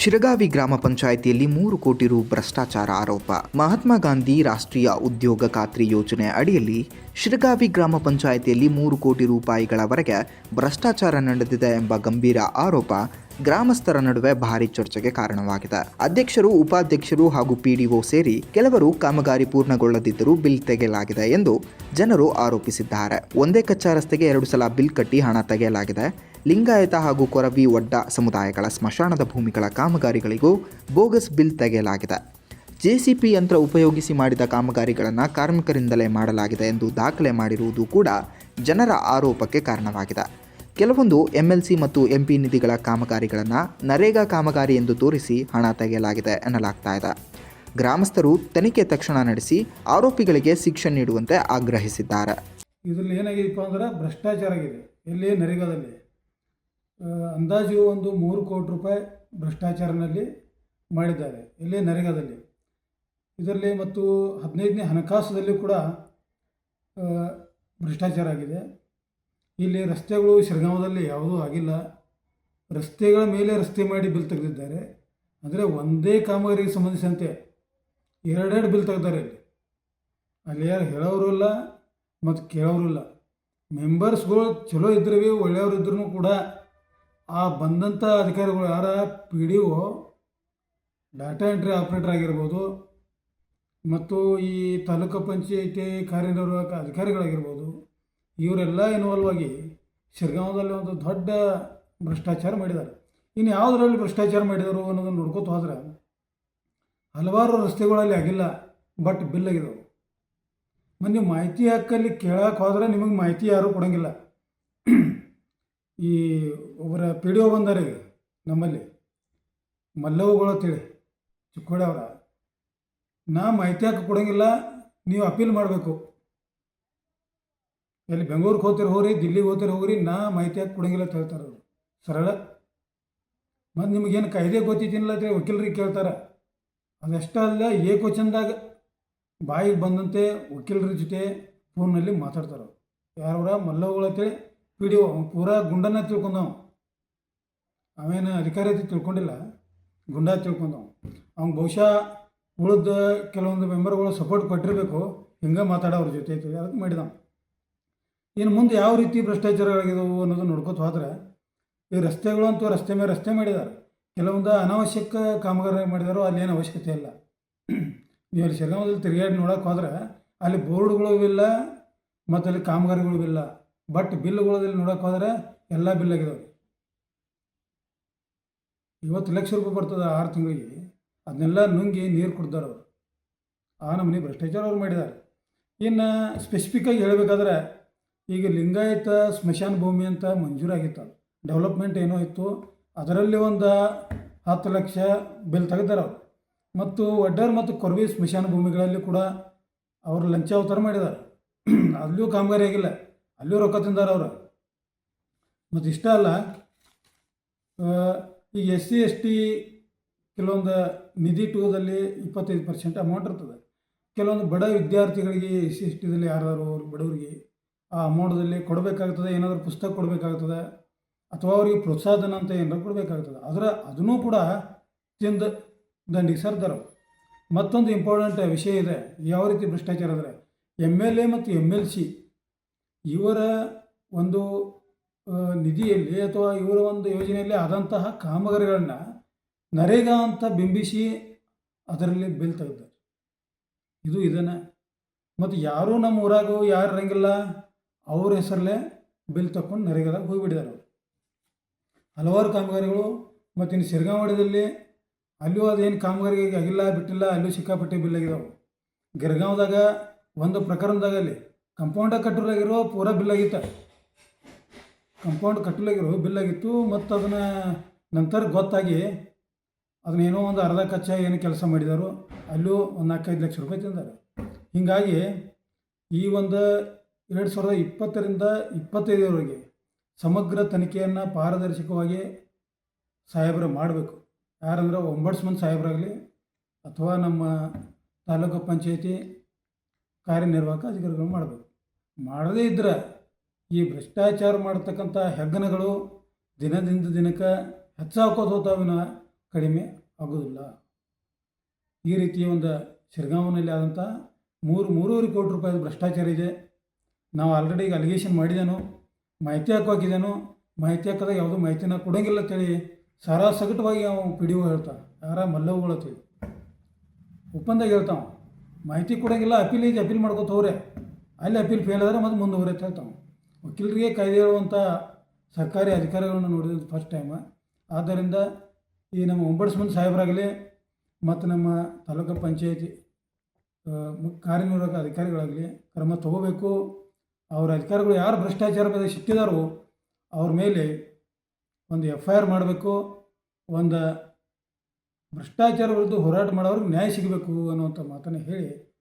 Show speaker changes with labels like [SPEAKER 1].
[SPEAKER 1] ಶಿರಗಾವಿ ಗ್ರಾಮ ಪಂಚಾಯಿತಿಯಲ್ಲಿ 3 ಕೋಟಿ ರು ಭ್ರಷ್ಟಾಚಾರ ಆರೋಪ. ಮಹಾತ್ಮ ಗಾಂಧಿ ರಾಷ್ಟ್ರೀಯ ಉದ್ಯೋಗ ಖಾತ್ರಿ ಯೋಜನೆ ಅಡಿಯಲ್ಲಿ ಶಿರಗಾವಿ ಗ್ರಾಮ ಪಂಚಾಯಿತಿಯಲ್ಲಿ 3 ಕೋಟಿ ರೂಪಾಯಿಗಳವರೆಗೆ ಭ್ರಷ್ಟಾಚಾರ ನಡೆದಿದೆ ಎಂಬ ಗಂಭೀರ ಆರೋಪ ಗ್ರಾಮಸ್ಥರ ನಡುವೆ ಭಾರೀ ಚರ್ಚೆಗೆ ಕಾರಣವಾಗಿದೆ. ಅಧ್ಯಕ್ಷರು, ಉಪಾಧ್ಯಕ್ಷರು ಹಾಗೂ ಪಿಡಿಒ ಸೇರಿ ಕೆಲವರು ಕಾಮಗಾರಿ ಪೂರ್ಣಗೊಳ್ಳದಿದ್ದರೂ ಬಿಲ್ ತೆಗೆಯಲಾಗಿದೆ ಎಂದು ಜನರು ಆರೋಪಿಸಿದ್ದಾರೆ. ಒಂದೇ ಕಚ್ಚಾ ರಸ್ತೆಗೆ 2 ಸಲ ಬಿಲ್ ಕಟ್ಟಿ ಹಣ ತೆಗೆಯಲಾಗಿದೆ. ಲಿಂಗಾಯತ ಹಾಗೂ ಕೊರವಿ ಒಡ್ಡ ಸಮುದಾಯಗಳ ಸ್ಮಶಾನದ ಭೂಮಿಗಳ ಕಾಮಗಾರಿಗಳಿಗೂ ಬೋಗಸ್ ಬಿಲ್ ತೆಗೆಯಲಾಗಿದೆ. ಜೆಸಿಪಿ ಯಂತ್ರ ಉಪಯೋಗಿಸಿ ಮಾಡಿದ ಕಾಮಗಾರಿಗಳನ್ನು ಕಾರ್ಮಿಕರಿಂದಲೇ ಮಾಡಲಾಗಿದೆ ಎಂದು ದಾಖಲೆ ಮಾಡಿರುವುದು ಕೂಡ ಜನರ ಆರೋಪಕ್ಕೆ ಕಾರಣವಾಗಿದೆ. ಕೆಲವೊಂದು ಎಂಎಲ್ಸಿ ಮತ್ತು ಎಂಪಿ ನಿಧಿಗಳ ಕಾಮಗಾರಿಗಳನ್ನು ನರೇಗಾ ಕಾಮಗಾರಿ ಎಂದು ತೋರಿಸಿ ಹಣ ತೆಗೆಯಲಾಗಿದೆ ಎನ್ನಲಾಗ್ತಾ ಇದೆ. ಗ್ರಾಮಸ್ಥರು ತನಿಖೆ ತಕ್ಷಣ ನಡೆಸಿ ಆರೋಪಿಗಳಿಗೆ ಶಿಕ್ಷೆ ನೀಡುವಂತೆ ಆಗ್ರಹಿಸಿದ್ದಾರೆ.
[SPEAKER 2] ಇದರಲ್ಲಿ ಏನಾಗಿದೆಪ್ಪ ಅಂದ್ರೆ ಭ್ರಷ್ಟಾಚಾರ ಆಗಿದೆ. ಎಲ್ಲಿ ನರೇಗಾದಲ್ಲಿ ಅಂದಾಜು ಒಂದು 3 ಕೋಟಿ ರೂಪಾಯಿ ಭ್ರಷ್ಟಾಚಾರನಲ್ಲಿ ಮಾಡಿದ್ದಾರೆ. ಇಲ್ಲಿ ನರೇಗಾದಲ್ಲಿ ಇದರಲ್ಲಿ ಮತ್ತು 15ನೇ ಹಣಕಾಸದಲ್ಲಿ ಕೂಡ ಭ್ರಷ್ಟಾಚಾರ ಆಗಿದೆ. ಇಲ್ಲಿ ರಸ್ತೆಗಳು ಶಿರಗಾಂವದಲ್ಲಿ ಯಾವುದೂ ಆಗಿಲ್ಲ. ರಸ್ತೆಗಳ ಮೇಲೆ ರಸ್ತೆ ಮಾಡಿ ಬಿಲ್ ತೆಗೆದಿದ್ದಾರೆ. ಅಂದರೆ ಒಂದೇ ಕಾಮಗಾರಿಗೆ ಸಂಬಂಧಿಸಿದಂತೆ 2 ಬಿಲ್ ತೆಗೆದಾರೆ. ಅಲ್ಲಿ ಯಾರು ಹೇಳೋರು ಇಲ್ಲ ಮತ್ತು ಕೇಳೋರು ಇಲ್ಲ. ಮೆಂಬರ್ಸ್ಗಳು ಚಲೋ ಇದ್ರೂ ಒಳ್ಳೆಯವರು ಇದ್ರೂ ಕೂಡ ಆ ಬಂದಂಥ ಅಧಿಕಾರಿಗಳು ಯಾರ PDO, ಡಾಟಾ ಎಂಟ್ರಿ ಆಪ್ರೇಟರ್ ಆಗಿರ್ಬೋದು, ಮತ್ತು ಈ ತಾಲೂಕು ಪಂಚಾಯಿತಿ ಕಾರ್ಯನಿರ್ವಾಹಕ ಅಧಿಕಾರಿಗಳಾಗಿರ್ಬೋದು, ಇವರೆಲ್ಲ ಇನ್ವಾಲ್ವ್ ಆಗಿ ಶಿರಗಾಂವದಲ್ಲಿ ಒಂದು ದೊಡ್ಡ ಭ್ರಷ್ಟಾಚಾರ ಮಾಡಿದ್ದಾರೆ. ಇನ್ನು ಯಾವುದರಲ್ಲಿ ಭ್ರಷ್ಟಾಚಾರ ಮಾಡಿದರು ಅನ್ನೋದನ್ನು ನೋಡ್ಕೋತ ಹೋದ್ರೆ ಹಲವಾರು ರಸ್ತೆಗಳಲ್ಲಿ ಆಗಿಲ್ಲ, ಬಟ್ ಬಿಲ್ ಆಗಿದ್ದವು. ಮತ್ತು ಮಾಹಿತಿ ಹಕ್ಕಲ್ಲಿ ಕೇಳಕ್ಕೆ ಹೋದ್ರೆ ನಿಮಗೆ ಮಾಹಿತಿ ಯಾರೂ ಕೊಡೋಂಗಿಲ್ಲ. ಈ ಒಬ್ಬರ PDO ಬಂದಾರೆ ನಮ್ಮಲ್ಲಿ, ಮಲ್ಲವುಗಳು ಅಂತೇಳಿ ಚಿಕ್ಕೋಡಿ ಅವರ, ನಾ ಮಾಹಿತಿ ಹಾಕಿ ಕೊಡೋಂಗಿಲ್ಲ, ನೀವು ಅಪೀಲ್ ಮಾಡಬೇಕು. ಎಲ್ಲಿ ಬೆಂಗಳೂರಿಗೆ ಹೋಗ್ತೀರಿ ಹೋಗ್ರಿ, ದಿಲ್ಲಿಗೆ ಹೋಗ್ತೀರಿ ಹೋಗ್ರಿ, ನಾ ಮಾಹಿತಿ ಹಾಕಿ ಕೊಡೋಂಗಿಲ್ಲ ಅಂತ ಹೇಳ್ತಾರೆ ಅವರು ಸರಳ. ಮತ್ತು ನಿಮಗೇನು ಕಾಯ್ದೆ ಗೊತ್ತಿದ್ದಿಲ್ಲ ಅಂತೇಳಿ ವಕೀಲರಿಗೆ ಕೇಳ್ತಾರೆ. ಅದಷ್ಟೇ ಅಲ್ಲ, ಏಕವಚನದಾಗ ಬಾಯಿಗೆ ಬಂದಂತೆ ವಕೀಲರ ಜೊತೆ ಫೋನ್ನಲ್ಲಿ ಮಾತಾಡ್ತಾರೆ. ಯಾರವರ ಮಲ್ಲವುಗಳು ಅಂತೇಳಿ PDO ಪೂರಾ ಗುಂಡನ್ನ ತಿಳ್ಕೊಂಡವ. ಅವೇನು ಅಧಿಕಾರಿ ಅಂತ ತಿಳ್ಕೊಂಡಿಲ್ಲ, ಗುಂಡ ತಿಳ್ಕೊಂಡವ. ಅವ್ನು ಬಹುಶಃ ಉಳಿದ ಕೆಲವೊಂದು ಮೆಂಬರ್ಗಳು ಸಪೋರ್ಟ್ ಕೊಟ್ಟಿರಬೇಕು, ಹಿಂಗೆ ಮಾತಾಡೋ ಅವ್ರ ಜೊತೆ ಅದಕ್ಕೆ ಮಾಡಿದ. ಇನ್ನು ಮುಂದೆ ಯಾವ ರೀತಿ ಭ್ರಷ್ಟಾಚಾರಗಳಾಗಿದ್ದವು ಅನ್ನೋದು ನೋಡ್ಕೊತ ಹೋದ್ರೆ, ಈ ರಸ್ತೆಗಳು ಅಂತೂ ರಸ್ತೆ ಮೇಲೆ ರಸ್ತೆ ಮಾಡಿದ್ದಾರೆ. ಕೆಲವೊಂದು ಅನಾವಶ್ಯಕ ಕಾಮಗಾರಿ ಮಾಡಿದಾರೋ ಅಲ್ಲಿ ಏನು ಅವಶ್ಯಕತೆ ಇಲ್ಲ. ನೀವು ಅಲ್ಲಿ ಶಿರಗಾಂವದಲ್ಲಿ ತಿರುಗಾಡಿ ನೋಡೋಕೆ ಹೋದ್ರೆ ಅಲ್ಲಿ ಬೋರ್ಡ್ಗಳು ಇಲ್ಲ ಮತ್ತು ಅಲ್ಲಿ ಕಾಮಗಾರಿಗಳು ಇಲ್ಲ. ಬಟ್ ಬಿಲ್ಗಳಲ್ಲಿ ನೋಡೋಕೆ ಹೋದರೆ ಎಲ್ಲ ಬಿಲ್ ಆಗಿದಾವೆ. 50 ಲಕ್ಷ ರೂಪಾಯಿ ಬರ್ತದೆ 6 ತಿಂಗಳಿಗೆ. ಅದನ್ನೆಲ್ಲ ನುಂಗಿ ನೀರು ಕೊಡ್ತಾರೆ ಅವರು. ಆ ನಮೂನಿ ಭ್ರಷ್ಟಾಚಾರ ಅವ್ರು ಮಾಡಿದ್ದಾರೆ. ಇನ್ನು ಸ್ಪೆಸಿಫಿಕ್ಕಾಗಿ ಹೇಳಬೇಕಾದ್ರೆ, ಈಗ ಲಿಂಗಾಯತ ಸ್ಮಶಾನ ಭೂಮಿ ಅಂತ ಮಂಜೂರಾಗಿತ್ತು, ಡೆವಲಪ್ಮೆಂಟ್ ಏನೋ ಇತ್ತು, ಅದರಲ್ಲಿ ಒಂದು 10 ಲಕ್ಷ ಬಿಲ್ ತೆಗೆದಾರೆ ಅವರು. ಮತ್ತು ಒಡ್ಡರ್ ಮತ್ತು ಕೊರವಿ ಸ್ಮಶಾನ ಭೂಮಿಗಳಲ್ಲಿ ಕೂಡ ಅವರು ಲಂಚಾವತಾರ ಮಾಡಿದ್ದಾರೆ. ಅಲ್ಲೂ ಕಾಮಗಾರಿ ಆಗಿಲ್ಲ, ಅಲ್ಲೂ ರೊಕ್ಕ ತಿಂದಾರ ಅವರು. ಮತ್ತು ಇಷ್ಟ ಅಲ್ಲ, ಈಗ SC/ST ಕೆಲವೊಂದು ನಿಧಿ ಟೂದಲ್ಲಿ 25% ಅಮೌಂಟ್ ಇರ್ತದೆ. ಕೆಲವೊಂದು ಬಡ ವಿದ್ಯಾರ್ಥಿಗಳಿಗೆ SC/STದಲ್ಲಿ ಯಾರಾದರೂ ಬಡವರಿಗೆ ಆ ಅಮೌಂಟಲ್ಲಿ ಕೊಡಬೇಕಾಗ್ತದೆ. ಏನಾದರೂ ಪುಸ್ತಕ ಕೊಡಬೇಕಾಗ್ತದೆ, ಅಥವಾ ಅವ್ರಿಗೆ ಪ್ರೋತ್ಸಾಹಧನ ಅಂತ ಏನಾದ್ರು ಕೊಡಬೇಕಾಗ್ತದೆ. ಅದನ್ನೂ ಕೂಡ ತಿಂದು ದಂಡಿಗೆ ಸರ್ದಾರ. ಮತ್ತೊಂದು ಇಂಪಾರ್ಟೆಂಟ್ ವಿಷಯ ಇದೆ, ಯಾವ ರೀತಿ ಭ್ರಷ್ಟಾಚಾರ ಅಂದರೆ, MLA ಮತ್ತು MLC ಇವರ ಒಂದು ನಿಧಿಯಲ್ಲಿ ಅಥವಾ ಇವರ ಒಂದು ಯೋಜನೆಯಲ್ಲಿ ಆದಂತಹ ಕಾಮಗಾರಿಗಳನ್ನು ನರೇಗಾ ಅಂತ ಬಿಂಬಿಸಿ ಅದರಲ್ಲಿ ಬಿಲ್ ತೆಗೆದಾರೆ. ಇದನ್ನು ಮತ್ತು ಯಾರೂ ನಮ್ಮ ಊರಾಗೂ ಯಾರು ಇರಂಗಿಲ್ಲ, ಅವ್ರ ಹೆಸರಲ್ಲೇ ಬಿಲ್ ತಗೊಂಡು ನರೇಗಾದಾಗ ಹೋಗಿಬಿಟ್ಟಿದ್ದಾರೆ. ಹಲವಾರು ಕಾಮಗಾರಿಗಳು. ಮತ್ತು ಇನ್ನು ಶಿರಗಾಂವದಲ್ಲಿ ಅಲ್ಲೂ ಅದೇನು ಕಾಮಗಾರಿ ಆಗಿಲ್ಲ ಬಿಟ್ಟಿಲ್ಲ, ಅಲ್ಲೂ ಸಿಕ್ಕಾಪಟ್ಟೆ ಬಿಲ್ ಆಗಿದಾವೆ. ಗಿರಗಾಂವದಾಗ ಒಂದು ಪ್ರಕರಣದಾಗ ಅಲ್ಲಿ ಕಂಪೌಂಡ ಕಟ್ಟಲಾಗಿರೋ ಪೂರಾ ಬಿಲ್ ಆಗಿತ್ತು. ಕಂಪೌಂಡ್ ಕಟ್ಟಲಾಗಿರೋ ಬಿಲ್ ಆಗಿತ್ತು. ಮತ್ತು ಅದನ್ನು ನಂತರ ಗೊತ್ತಾಗಿ ಅದನ್ನೇನೋ ಒಂದು ಅರ್ಧ ಕಚ್ಚಾ ಏನು ಕೆಲಸ ಮಾಡಿದಾರೋ ಅಲ್ಲೂ ಒಂದು 4-5 ಲಕ್ಷ ರೂಪಾಯಿ ತಿಂದಾರೆ. ಹೀಗಾಗಿ ಈ ಒಂದು 2020ರಿಂದ 2025ವರೆಗೆ ಸಮಗ್ರ ತನಿಖೆಯನ್ನು ಪಾರದರ್ಶಕವಾಗಿ ಸಾಹೇಬರು ಮಾಡಬೇಕು. ಯಾರಂದ್ರೆ ಒಂಬಡ್ಸ್ಮನ್ ಸಾಹೇಬರಾಗಲಿ ಅಥವಾ ನಮ್ಮ ತಾಲೂಕು ಪಂಚಾಯಿತಿ ಕಾರ್ಯನಿರ್ವಾಹಕ ಅಧಿಕಾರಿಗಳು ಮಾಡಬೇಕು. ಮಾಡದೇ ಇದ್ದರೆ ಈ ಭ್ರಷ್ಟಾಚಾರ ಮಾಡ್ತಕ್ಕಂಥ ಹೆಗ್ಗಣಗಳು ದಿನದಿಂದ ದಿನಕ್ಕೆ ಹೆಚ್ಚಾಕೋತ ಹೋಗ್ತಾವಿನ ಕಡಿಮೆ ಆಗೋದಿಲ್ಲ. ಈ ರೀತಿಯ ಒಂದು ಶಿರಗಾಂವ್ನಲ್ಲಿ ಆದಂಥ 3.5 ಕೋಟಿ ರೂಪಾಯಿದು ಭ್ರಷ್ಟಾಚಾರ ಇದೆ. ನಾವು ಆಲ್ರೆಡಿ ಈಗ ಅಲಿಗೇಷನ್ ಮಾಡಿದ್ದೇನು, ಮಾಹಿತಿ ಹಾಕಿದ್ದೇನು, ಮಾಹಿತಿ ಹಾಕಿದಾಗ ಯಾವುದೂ ಮಾಹಿತಿನ ಕೊಡೋಂಗಿಲ್ಲ ಅಂತೇಳಿ ಸಾರಾಸಗಟವಾಗಿ ಅವು ಪಿ ಡಿ ಒ ಹೇಳ್ತಾನೆ. ಯಾರ ಮಲ್ಲವುಗಳು ಅಂತೇಳಿ ಒಪ್ಪಂದಾಗ ಹೇಳ್ತಾವೆ, ಮಾಹಿತಿ ಕೊಡೋಂಗಿಲ್ಲ, ಅಪೀಲ್ ಇದೆ, ಅಪೀಲ್ ಮಾಡ್ಕೊತ ಹೋಗ್ರೆ, ಅಲ್ಲಿ ಅಪೀಲ್ ಫೇಲ್ ಆದ್ರೆ ಮತ್ತೆ ಮುಂದುವರೆ ಅಂತ ಹೇಳ್ತಾವೆ. ವಕೀಲರಿಗೆ ಕಾಯ್ದೆ ಹೇಳುವಂಥ ಸರ್ಕಾರಿ ಅಧಿಕಾರಿಗಳನ್ನ ನೋಡಿದ ಫಸ್ಟ್ ಟೈಮ್. ಆದ್ದರಿಂದ ಈ ನಮ್ಮ ಒಂಬಡ್ಸ್ಮನ್ ಸಾಹೇಬರಾಗಲಿ ಮತ್ತು ನಮ್ಮ ತಾಲೂಕು ಪಂಚಾಯತಿ ಕಾರ್ಯನಿರ್ವಾಹಕ ಅಧಿಕಾರಿಗಳಾಗಲಿ ಕ್ರಮ ತಗೋಬೇಕು. ಅವರ ಅಧಿಕಾರಿಗಳು ಯಾರು ಭ್ರಷ್ಟಾಚಾರ ಬಗ್ಗೆ ಸಿಕ್ಕಿದಾರೋ ಅವ್ರ ಮೇಲೆ ಒಂದು FIR ಮಾಡಬೇಕು. ಒಂದು ಭ್ರಷ್ಟಾಚಾರ ವಿರುದ್ಧ ಹೋರಾಟ ಮಾಡೋರಿಗೆ ನ್ಯಾಯ ಸಿಗಬೇಕು ಅನ್ನುವಂಥ ಮಾತನ್ನು ಹೇಳಿ